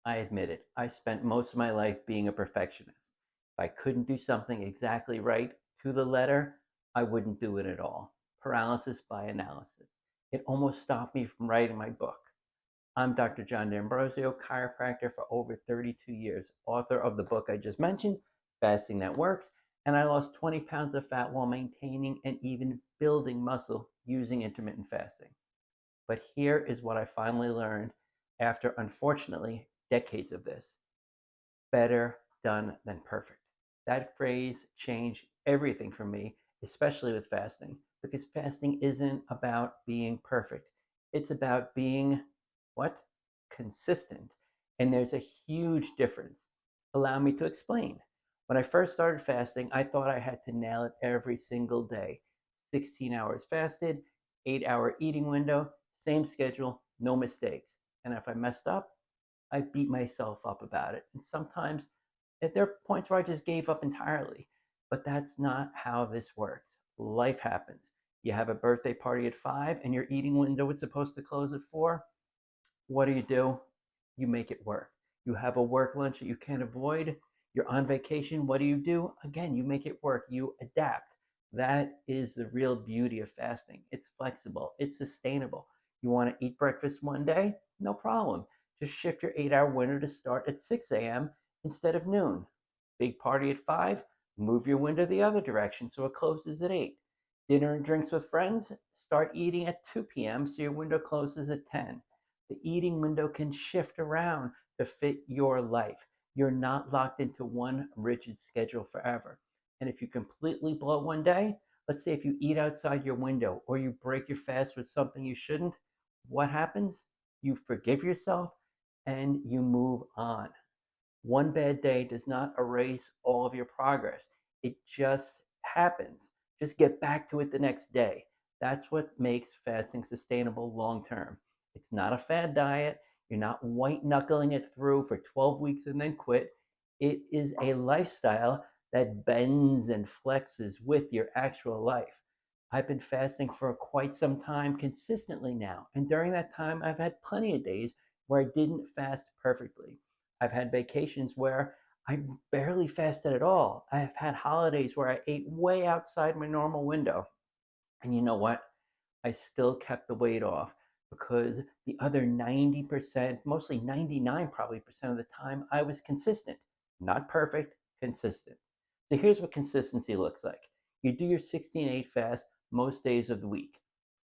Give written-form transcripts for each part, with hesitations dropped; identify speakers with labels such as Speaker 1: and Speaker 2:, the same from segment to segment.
Speaker 1: I admit it. I spent most of my life being a perfectionist. If I couldn't do something exactly right to the letter, I wouldn't do it at all. Paralysis by analysis. It almost stopped me from writing my book. I'm Dr. John D'Ambrosio, chiropractor for over 32 years, author of the book I just mentioned, Fasting That Works, and I lost 20 pounds of fat while maintaining and even building muscle using intermittent fasting. But here is what I finally learned after, unfortunately, decades of this: better done than perfect. That phrase changed everything for me, especially with fasting, because fasting isn't about being perfect. It's about being what? Consistent. And there's a huge difference. Allow me to explain. When I first started fasting, I thought I had to nail it every single day. 16 hours fasted, 8-hour eating window, same schedule, no mistakes. And if I messed up, I beat myself up about it. And sometimes there are points where I just gave up entirely. But that's not how this works. Life happens. You have a birthday party at 5 and your eating window is supposed to close at 4. What do? You make it work. You have a work lunch that you can't avoid. You're on vacation. What do? Again, you make it work. You adapt. That is the real beauty of fasting. It's flexible, it's sustainable. You want to eat breakfast one day? No problem. Just shift your 8-hour window to start at 6 a.m. instead of noon. Big party at 5, move your window the other direction so it closes at 8. Dinner and drinks with friends, start eating at 2 p.m. so your window closes at 10. The eating window can shift around to fit your life. You're not locked into one rigid schedule forever. And if you completely blow one day, let's say if you eat outside your window or you break your fast with something you shouldn't, what happens? You forgive yourself and you move on. One bad day does not erase all of your progress. It just happens. Just get back to it the next day. That's what makes fasting sustainable long term. It's not a fad diet. You're not white knuckling it through for 12 weeks and then quit. It is a lifestyle that bends and flexes with your actual life. I've been fasting for quite some time consistently now. And during that time, I've had plenty of days where I didn't fast perfectly. I've had vacations where I barely fasted at all. I've had holidays where I ate way outside my normal window. And you know what? I still kept the weight off because the other 90%, mostly 99 probably percent of the time, I was consistent. Not perfect, consistent. So here's what consistency looks like. You do your 16-8 fast most days of the week.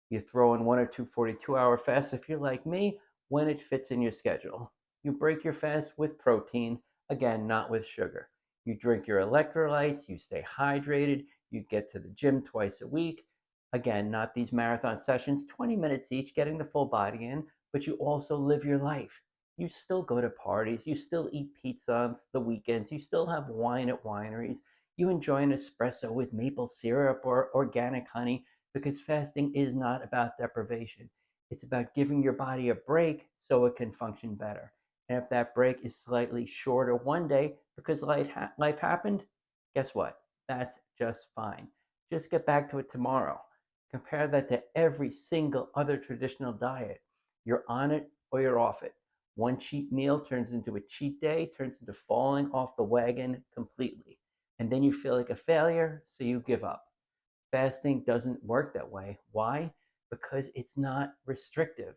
Speaker 1: You throw in one or two 42-hour fasts if you're like me, when it fits in your schedule. You break your fast with protein, again, not with sugar. You drink your electrolytes, you stay hydrated, you get to the gym twice a week. Again, not these marathon sessions, 20 minutes each, getting the full body in, but you also live your life. You still go to parties, you still eat pizza on the weekends, you still have wine at wineries, you enjoy an espresso with maple syrup or organic honey, because fasting is not about deprivation. It's about giving your body a break so it can function better. And if that break is slightly shorter one day because life happened, guess what? That's just fine. Just get back to it tomorrow. Compare that to every single other traditional diet. You're on it or you're off it. One cheat meal turns into a cheat day, turns into falling off the wagon completely. And then you feel like a failure, so you give up. Fasting doesn't work that way. Why? Because it's not restrictive.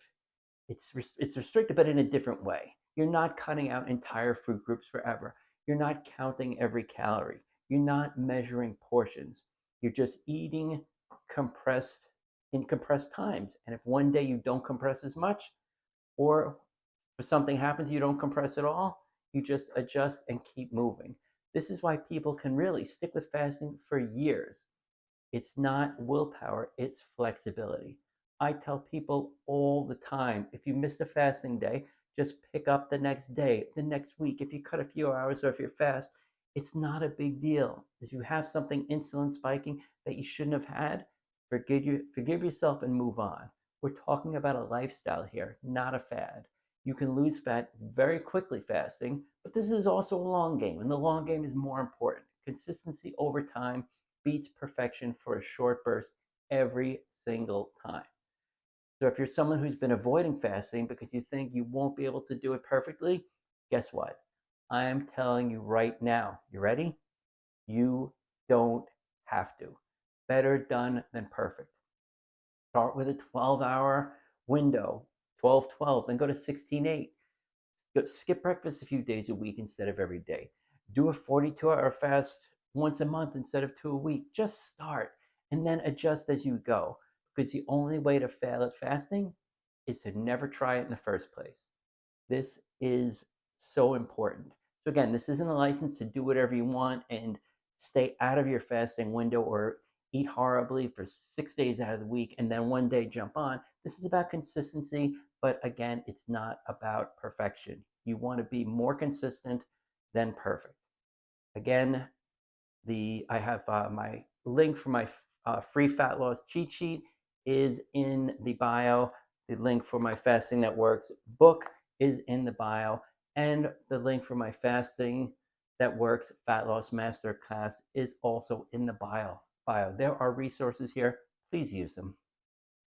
Speaker 1: It's restrictive, but in a different way. You're not cutting out entire food groups forever. You're not counting every calorie. You're not measuring portions. You're just eating compressed in compressed times. And if one day you don't compress as much, or if something happens, you don't compress at all, you just adjust and keep moving. This is why people can really stick with fasting for years. It's not willpower, it's flexibility. I tell people all the time, if you miss a fasting day, just pick up the next day, the next week. If you cut a few hours off your fast, it's not a big deal. If you have something insulin spiking that you shouldn't have had, forgive yourself and move on. We're talking about a lifestyle here, not a fad. You can lose fat very quickly fasting, but this is also a long game, and the long game is more important. Consistency over time beats perfection for a short burst every single time. So if you're someone who's been avoiding fasting because you think you won't be able to do it perfectly, Guess what? I'm telling you right now. You ready? You don't have to. Better done than perfect. Start with a 12-hour window, 12-12, then go to 16-8. Skip breakfast a few days a week instead of every day. Do a 42-hour fast once a month instead of 2 a week. Just start and then adjust as you go. Because the only way to fail at fasting is to never try it in the first place. This is so important. So again, this isn't a license to do whatever you want and stay out of your fasting window or eat horribly for 6 days out of the week and then one day jump on. This is about consistency, but again, it's not about perfection. You want to be more consistent than perfect. Again, I have my link for my free fat loss cheat sheet is in the bio. The link for my Fasting That Works book is in the bio, and the link for my Fasting That Works Fat Loss Master Class is also in the bio. There are resources here. Please use them.